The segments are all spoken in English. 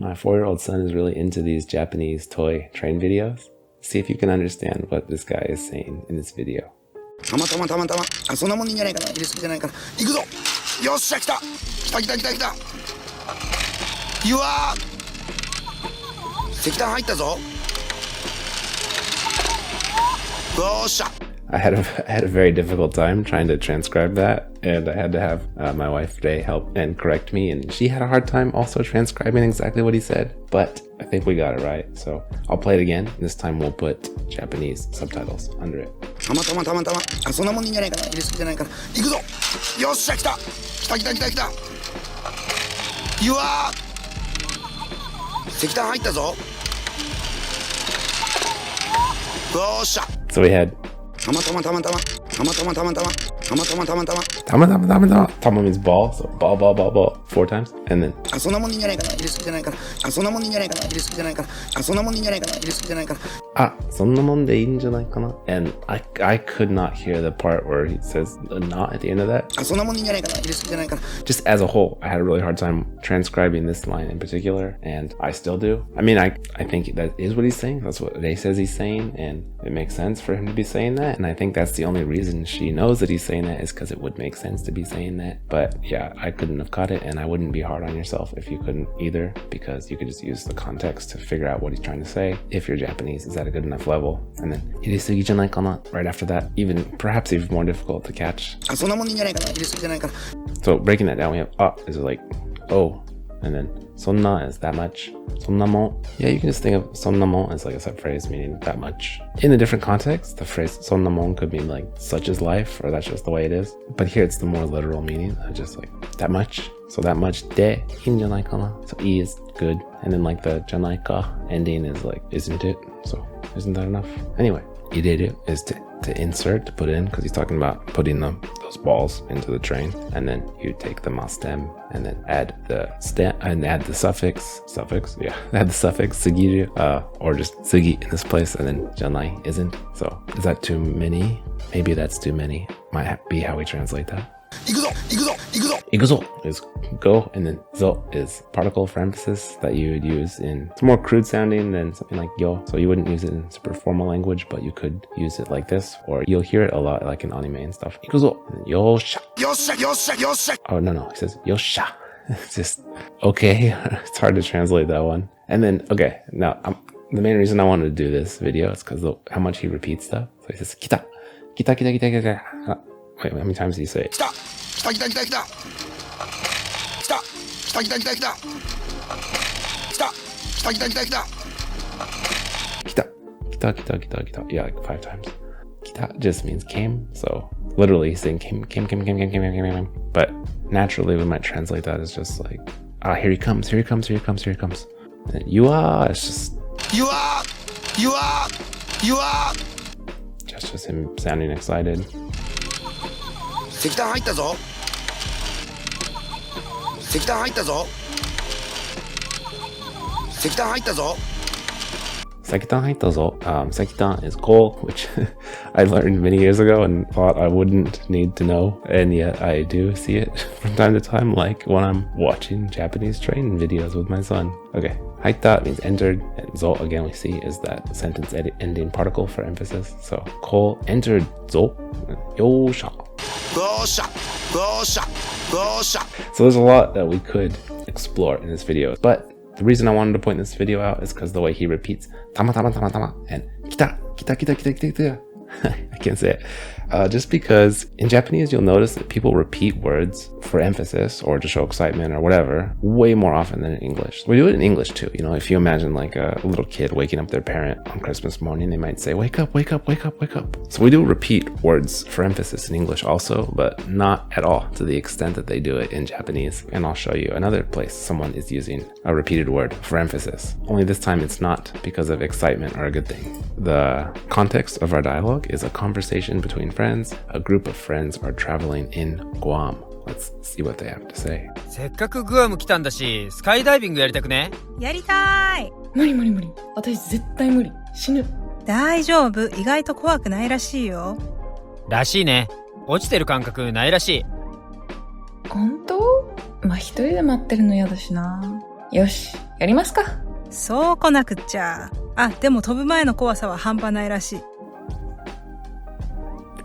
My 4-year-old son is really into these Japanese toy train videos. See if you can understand what this guy is saying in this video. たまたまそんなもんでいいんじゃないかな。入れすぎじゃないかな。行くぞ。よっしゃ、来た来た。うわー、石炭入ったぞ。よっしゃ。I had a very difficult time trying to transcribe that, and I had to have my wife today help and correct me, and she had a hard time also transcribing exactly what he said, but I think we got it right. So I'll play it again. This time we'll put Japanese subtitles under it. たまたまそんなもんでいいんじゃないかな。入れすぎじゃないかな。行くぞ。よっしゃ、来た。うわー、石炭入ったぞ。よっしゃ。So we hadたまたまTama means ball, so ball 4 times, and then そんなもんでいいんじゃないかな。入れすぎじゃないかな。そんなもんでいいんじゃないかな。入れすぎじゃないかな。そんなもんでいいんじゃないかな。入れすぎじゃないかな。そんなもんでいいんじゃないかな. And I could not hear the part where he says the not at the end of that. そんなもんでいいんじゃないかな。入れすぎじゃないかな. Just as a whole, I had a really hard time transcribing this line in particular, and I still do. I mean, I think that is what he's saying. That's what Ray says he's saying, and it makes sense for him to be saying that, and I think that's the only reason she knows that he's saying that is because it would make sense to be saying that. But yeah, I couldn't have caught it, and I wouldn't be hard on yourself if you couldn't either, because you could just use the context to figure out what he's trying to say if your Japanese is at a good enough level. And then 入れすぎじゃないかな right after that, perhaps even more difficult to catch. そんなもんでいいんじゃないかな。入れすぎじゃないかな. So breaking that down, we have is like oh, and then そんな is that much. そんなもん. Yeah, you can just think of そんなもん as like a sub-phrase meaning that much. In a different context, the phrase そんなもん could mean like such is life, or that's just the way it is. But here it's the more literal meaning of just like that much. So that much でいいんじゃないかな. So E is good, and then like the じゃないか ending is like isn't it? So isn't that enough? Anyway, 入れる is to insert, to put in, because he's talking about putting those balls into the train, and then you take the ma stem and then add the stem and add the suffix, add the suffix sugiru, or just sugi in this place, and then janai isn't. So is that too many? Maybe that's too many. Might be how we translate that. 行くぞ。行くぞ is go, and then zo is particle for emphasis that you would use it's more crude sounding than something like yo, so you wouldn't use it in super formal language, but you could use it like this, or you'll hear it a lot like in anime and stuff. 行くぞ and thenよっしゃ. Oh no, he says よっしゃ. It's just okay. It's hard to translate that one. And then okay, now the main reason I wanted to do this video is because how much he repeats stuff. So he says 来た. Wait, how many times do you say it? 来た。Yeah, like 5 times. 来た just means came, so literally he's saying came. But naturally we might translate that as just like, here he comes. And then you are, it's just You are. just him sounding excited. 石炭入ったぞ。石炭入ったぞ。Sekitan is coal, which I learned many years ago and thought I wouldn't need to know, and yet I do see it from time to time, like when I'm watching Japanese train videos with my son. Okay, haita means entered, and zo again we see is that sentence ending particle for emphasis. So coal entered zo, yosha. So there's a lot that we could explore in this video, but the reason I wanted to point this video out is because the way he repeats tama and kita. I can't say it. Just because in Japanese you'll notice that people repeat words for emphasis or to show excitement or whatever way more often than in English. We do it in English too. You know, if you imagine like a little kid waking up their parent on Christmas morning, they might say, wake up. So we do repeat words for emphasis in English also, but not at all to the extent that they do it in Japanese. And I'll show you another place someone is using a repeated word for emphasis. Only this time it's not because of excitement or a good thing. The context of our dialogue is a conversation between friends. A group of friends are traveling in Guam. Let's see what they have to say. せっかくグアム来たんだし、スカイダイビングやりたくね？やりたい。無理。私絶対無理。死ぬ。大丈夫。意外と怖くないらしいよ。らしいね。落ちてる感覚ないらしい。本当？まあ一人で待ってるの嫌だしな。よし、やりますか。そう来なくっちゃ。あ、でも飛ぶ前の怖さは半端ないらしい。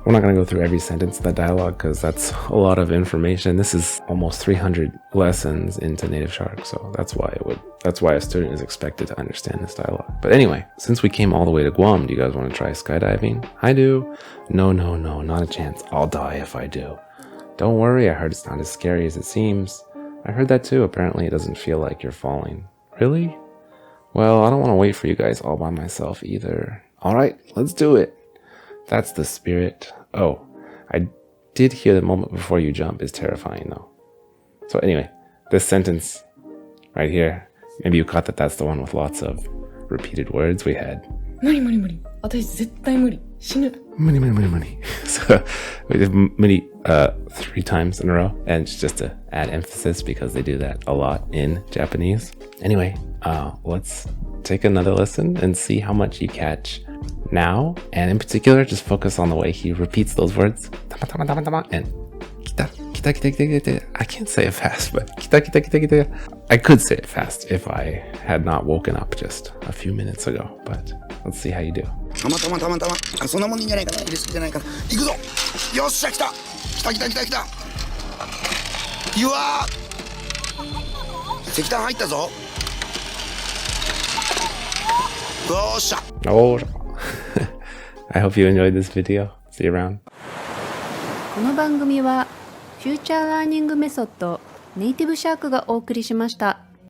We're not going to go through every sentence of that dialogue because that's a lot of information. This is almost 300 lessons into NativShark, so that's why a student is expected to understand this dialogue. But anyway, since we came all the way to Guam, do you guys want to try skydiving? I do. No, not a chance. I'll die if I do. Don't worry, I heard it's not as scary as it seems. I heard that too. Apparently it doesn't feel like you're falling. Really? Well, I don't want to wait for you guys all by myself either. Alright, let's do it. That's the spirit. Oh, I did hear the moment before you jump is terrifying though. So anyway, this sentence right here, maybe you caught that that's the one with lots of repeated words we had. 無理無理無理。私絶対無理。死ぬ。Money. So we did money 3 times in a row, and it's just to add emphasis because they do that a lot in Japanese. Anyway, let's take another listen and see how much you catch now, and in particular just focus on the way he repeats those words tama tama tama tama and kita kita kita kita kita. I can't say it fast, but kita kita kita kita. I could say it fast if I had not woken up just a few minutes ago, but let's see how you do. たまたまたまたまあそんなもんでいいんじゃないかな入れすぎじゃないかな行くぞよっしゃ来た来た来た来た来たうわー石炭入ったぞよっしゃ Oh, I hope you enjoyed this video. See you around. この番組はフューチャーラーニングメソッドネイティブシャークがお送りしました。